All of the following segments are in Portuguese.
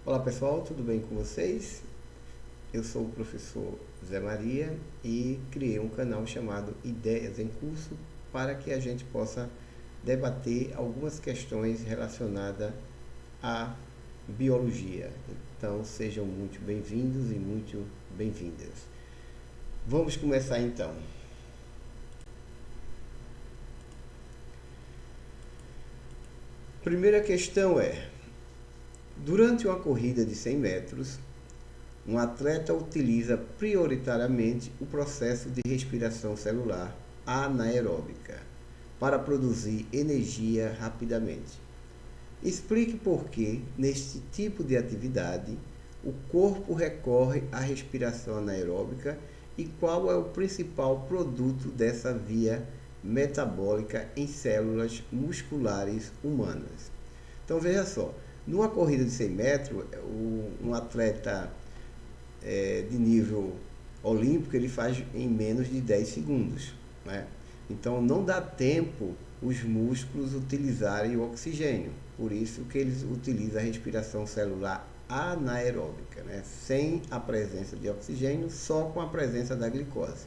Olá pessoal, tudo bem com vocês? Eu sou o professor Zé Maria e criei um canal chamado Ideias em Curso para que a gente possa debater algumas questões relacionadas à biologia. Então sejam muito bem-vindos e muito bem-vindas. Vamos começar então. Primeira questão é: durante uma corrida de 100 metros, um atleta utiliza prioritariamente o processo de respiração celular anaeróbica para produzir energia rapidamente. Explique por que, neste tipo de atividade, o corpo recorre à respiração anaeróbica e qual é o principal produto dessa via metabólica em células musculares humanas. Então veja só, numa corrida de 100 metros, um atleta de nível olímpico ele faz em menos de 10 segundos, né? Então não dá tempo os músculos utilizarem o oxigênio, por isso que eles utilizam a respiração celular anaeróbica, né? Sem a presença de oxigênio, só com a presença da glicose,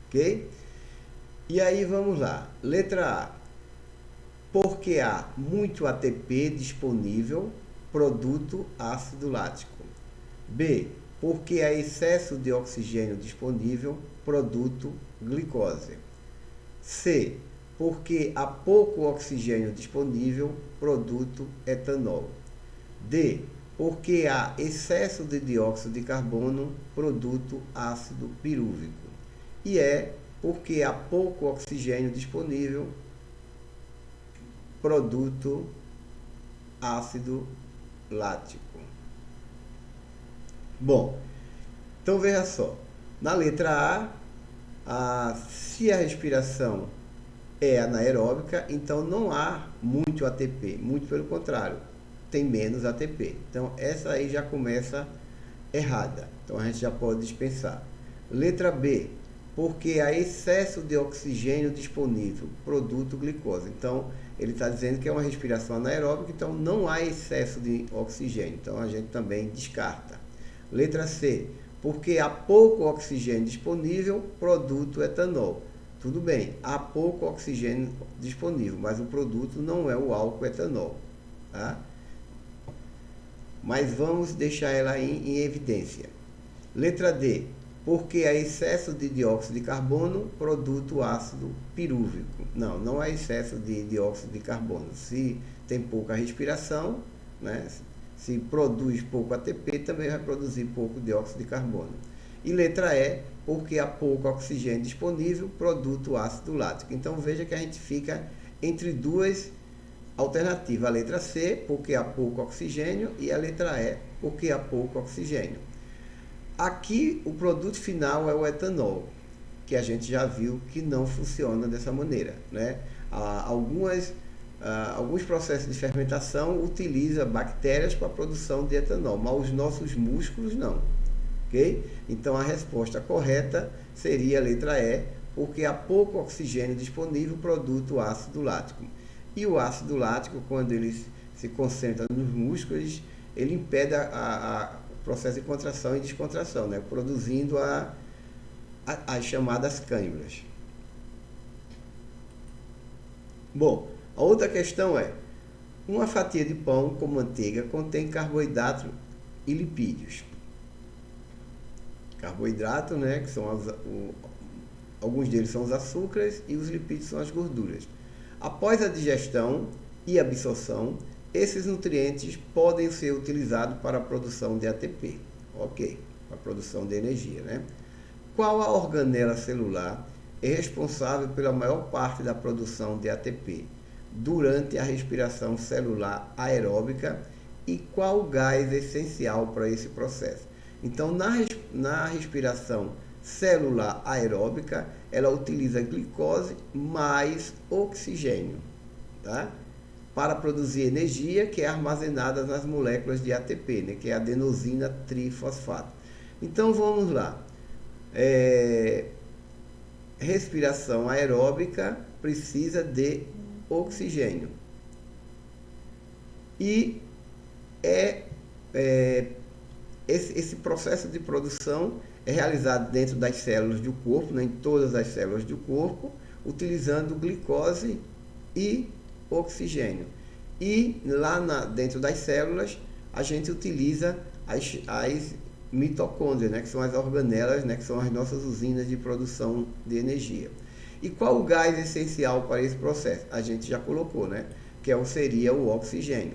ok? E aí vamos lá, letra A, porque há muito ATP disponível, produto ácido lático. B, porque há excesso de oxigênio disponível, produto glicose. C, porque há pouco oxigênio disponível, produto etanol. D, porque há excesso de dióxido de carbono, produto ácido pirúvico. E E, porque há pouco oxigênio disponível, produto ácido lático. Bom, então veja só, na letra se a respiração é anaeróbica, então não há muito ATP, muito pelo contrário, tem menos ATP. Então essa aí já começa errada, então a gente já pode dispensar. Letra B, porque há excesso de oxigênio disponível, produto glicose. Então ele está dizendo que é uma respiração anaeróbica, então não há excesso de oxigênio, então a gente também descarta. Letra C, porque há pouco oxigênio disponível, produto etanol. Tudo bem, há pouco oxigênio disponível, mas o produto não é o álcool etanol, tá? Mas vamos deixar ela em evidência. Letra D, porque há excesso de dióxido de carbono, produto ácido pirúvico. Não, não há excesso de dióxido de carbono. Se tem pouca respiração, né? Se produz pouco ATP, também vai produzir pouco dióxido de carbono. E letra E, porque há pouco oxigênio disponível, produto ácido lático. Então veja que a gente fica entre duas alternativas. A letra C, porque há pouco oxigênio, e a letra E, porque há pouco oxigênio. Aqui o produto final é o etanol, que a gente já viu que não funciona dessa maneira, né? Alguns processos de fermentação utilizam bactérias para a produção de etanol, mas os nossos músculos não, ok? Então a resposta correta seria a letra E, porque há pouco oxigênio disponível, produto ácido lático. E o ácido lático, quando ele se concentra nos músculos, ele impede o processo de contração e descontração, né? Produzindo as chamadas câimbras. Bom, a outra questão é: uma fatia de pão com manteiga contém carboidrato e lipídios. Carboidrato, né, que são alguns deles são os açúcares e os lipídios são as gorduras. Após a digestão e absorção, esses nutrientes podem ser utilizados para a produção de ATP, ok, para a produção de energia, né? Qual a organela celular é responsável pela maior parte da produção de ATP durante a respiração celular aeróbica e qual gás é essencial para esse processo? Então, na respiração celular aeróbica, ela utiliza glicose mais oxigênio, tá? Para produzir energia que é armazenada nas moléculas de ATP, né? Que é adenosina trifosfato. Então, vamos lá. Respiração aeróbica precisa de oxigênio e é esse processo de produção é realizado dentro das células do corpo, né, em todas as células do corpo, utilizando glicose e oxigênio. E lá dentro das células, a gente utiliza as mitocôndrias, né, que são as organelas, né, que são as nossas usinas de produção de energia. E qual o gás essencial para esse processo? A gente já colocou, né, que seria o oxigênio.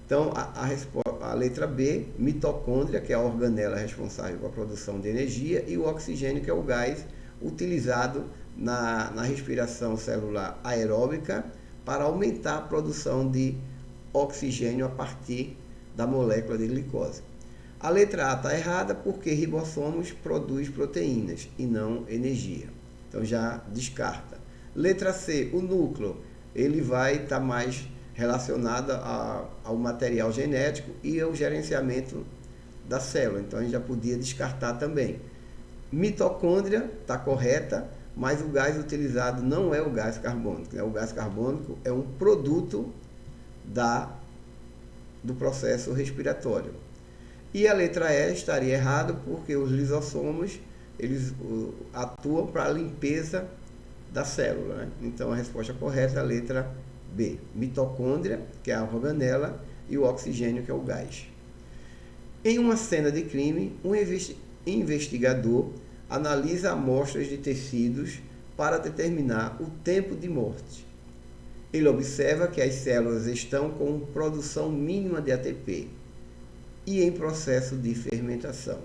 Então, a letra B, mitocôndria, que é a organela responsável pela produção de energia, e o oxigênio, que é o gás utilizado na respiração celular aeróbica para aumentar a produção de oxigênio a partir da molécula de glicose. A letra A está errada porque ribossomos produz proteínas e não energia. Então já descarta. Letra C, o núcleo, ele vai estar mais relacionado ao material genético e ao gerenciamento da célula. Então a gente já podia descartar também. Mitocôndria está correta, mas o gás utilizado não é o gás carbônico. O gás carbônico é um produto do processo respiratório. E a letra E estaria errada porque os lisossomos eles atuam para a limpeza da célula, né? Então a resposta correta é a letra B, mitocôndria, que é a organela, e o oxigênio, que é o gás. Em uma cena de crime, um investigador analisa amostras de tecidos para determinar o tempo de morte. Ele observa que as células estão com produção mínima de ATP e em processo de fermentação.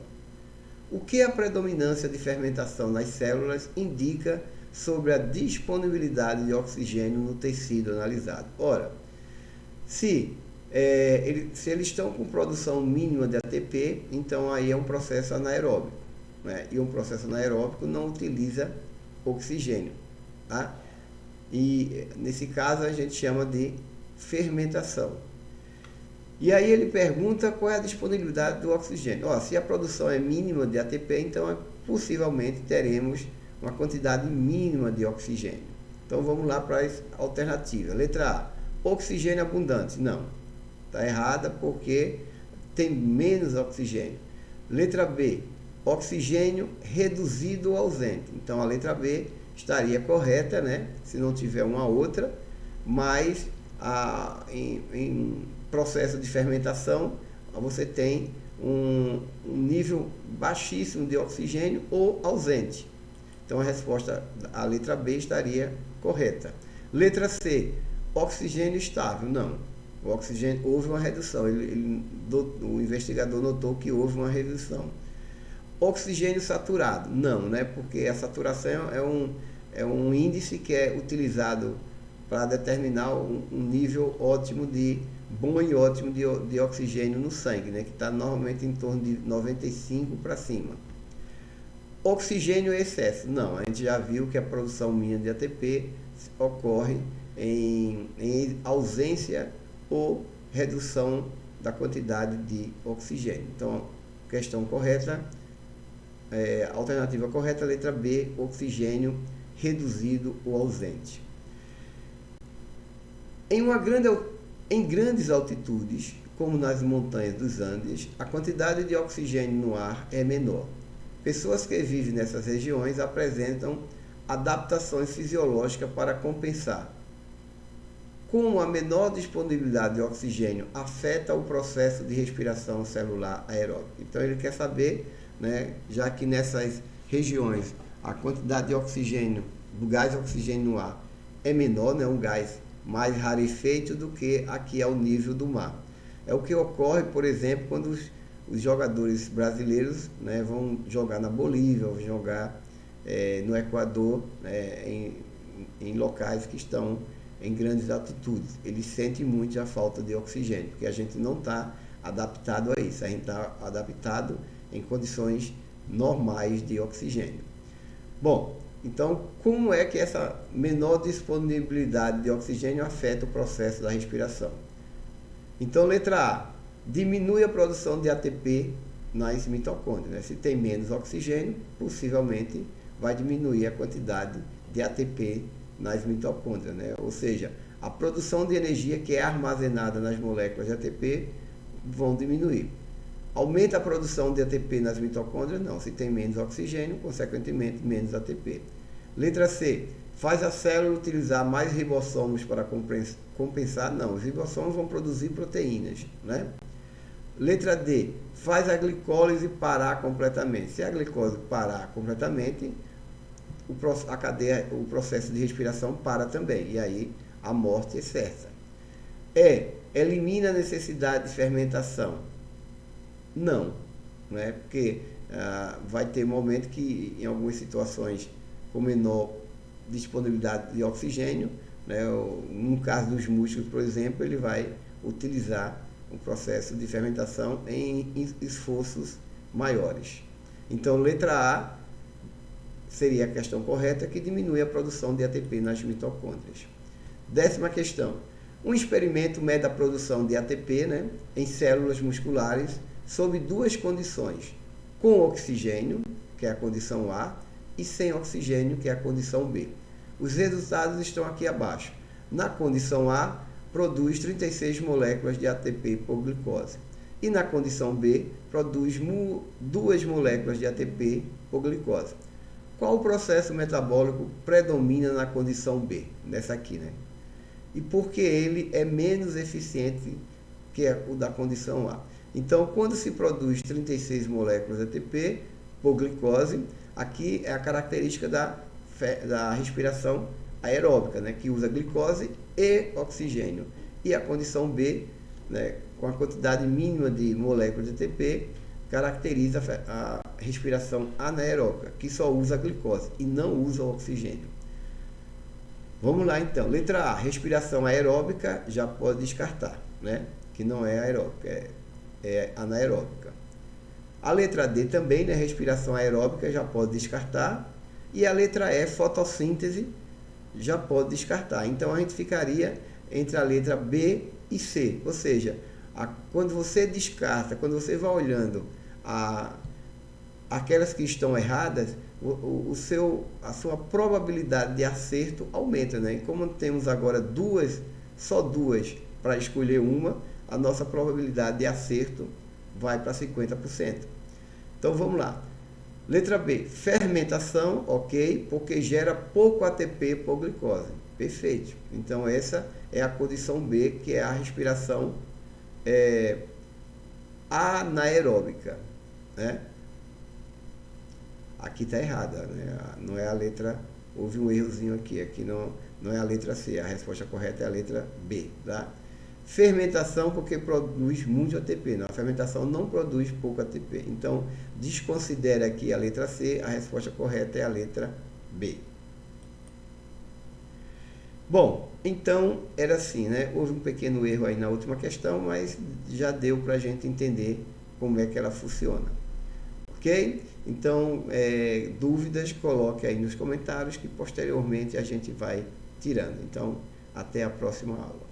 O que a predominância de fermentação nas células indica sobre a disponibilidade de oxigênio no tecido analisado? Ora, se eles estão com produção mínima de ATP, então aí é um processo anaeróbico, né? E um processo anaeróbico não utiliza oxigênio, tá? E nesse caso a gente chama de fermentação. E aí ele pergunta qual é a disponibilidade do oxigênio. Se a produção é mínima de ATP, então possivelmente teremos uma quantidade mínima de oxigênio. Então vamos lá para as alternativas. Letra A, oxigênio abundante. Não, está errada porque tem menos oxigênio. Letra B, oxigênio reduzido ou ausente. Então a letra B estaria correta, né? Se não tiver uma outra, mas em processo de fermentação você tem um nível baixíssimo de oxigênio ou ausente. Então a resposta, a letra B, estaria correta. Letra C, oxigênio estável. Não, o oxigênio, houve uma redução. O investigador notou que houve uma redução. Oxigênio saturado. Não, né? Porque a saturação é um índice que é utilizado para determinar um nível ótimo bom e ótimo de oxigênio no sangue, né? Que está normalmente em torno de 95 para cima. Oxigênio em excesso. Não, a gente já viu que a produção mínima de ATP ocorre em ausência ou redução da quantidade de oxigênio. Então, questão correta, alternativa correta, letra B, oxigênio reduzido ou ausente. Em grandes altitudes, como nas montanhas dos Andes, a quantidade de oxigênio no ar é menor. Pessoas que vivem nessas regiões apresentam adaptações fisiológicas para compensar. Como a menor disponibilidade de oxigênio afeta o processo de respiração celular aeróbica. Então ele quer saber, né, já que nessas regiões a quantidade de oxigênio, do gás oxigênio no ar é menor, né, um gás mais rarefeito do que aqui ao nível do mar. É o que ocorre, por exemplo, quando os jogadores brasileiros, né, vão jogar na Bolívia, vão jogar no Equador, em locais que estão em grandes altitudes. Eles sentem muito a falta de oxigênio, porque a gente não está adaptado a isso, a gente está adaptado em condições normais de oxigênio. Bom, então como é que essa menor disponibilidade de oxigênio afeta o processo da respiração? Então, letra A, diminui a produção de ATP nas mitocôndrias, né? Se tem menos oxigênio, possivelmente vai diminuir a quantidade de ATP nas mitocôndrias, né? Ou seja, a produção de energia que é armazenada nas moléculas de ATP vão diminuir. Aumenta a produção de ATP nas mitocôndrias? Não. Se tem menos oxigênio, consequentemente, menos ATP. Letra C. Faz a célula utilizar mais ribossomos para compensar? Não. Os ribossomos vão produzir proteínas, né? Letra D. Faz a glicólise parar completamente. Se a glicose parar completamente, o processo de respiração para também. E aí a morte é certa. E. Elimina a necessidade de fermentação? Não, né? Porque vai ter momento que, em algumas situações com menor disponibilidade de oxigênio, né? No caso dos músculos, por exemplo, ele vai utilizar o processo de fermentação em esforços maiores. Então, letra A seria a questão correta, que diminui a produção de ATP nas mitocôndrias. 10ª questão. Um experimento mede a produção de ATP, né, em células musculares sob duas condições: com oxigênio, que é a condição A, e sem oxigênio, que é a condição B. Os resultados estão aqui abaixo. Na condição A, produz 36 moléculas de ATP por glicose. E na condição B, produz 2 moléculas de ATP por glicose. Qual o processo metabólico predomina na condição B? Nessa aqui, né? E por que ele é menos eficiente que o da condição A? Então, quando se produz 36 moléculas de ATP por glicose, aqui é a característica da respiração aeróbica, né, que usa glicose e oxigênio. E a condição B, né, com a quantidade mínima de moléculas de ATP, caracteriza a respiração anaeróbica, que só usa glicose e não usa oxigênio. Vamos lá então. Letra A, respiração aeróbica, já pode descartar, né, que não é aeróbica, é anaeróbica. A letra D também, né, respiração aeróbica, já pode descartar. E a letra E, fotossíntese, já pode descartar. Então a gente ficaria entre a letra B e C. Ou seja, quando você descarta, quando você vai olhando aquelas que estão erradas, a sua probabilidade de acerto aumenta, né? E como temos agora só duas para escolher uma, a nossa probabilidade de acerto vai para 50%. Então vamos lá. Letra B, fermentação, ok, porque gera pouco ATP por glicose. Perfeito. Então essa é a condição B, que é a respiração anaeróbica, né? Aqui está errada, né? Não é a letra, houve um errozinho aqui não é a letra C, a resposta correta é a letra B, tá? Fermentação, porque produz muito ATP. Não, a fermentação não produz pouco ATP. Então, desconsidera aqui a letra C, a resposta correta é a letra B. Bom, então era assim, né? Houve um pequeno erro aí na última questão, mas já deu para a gente entender como é que ela funciona. Ok? Então, dúvidas, coloque aí nos comentários que posteriormente a gente vai tirando. Então, até a próxima aula.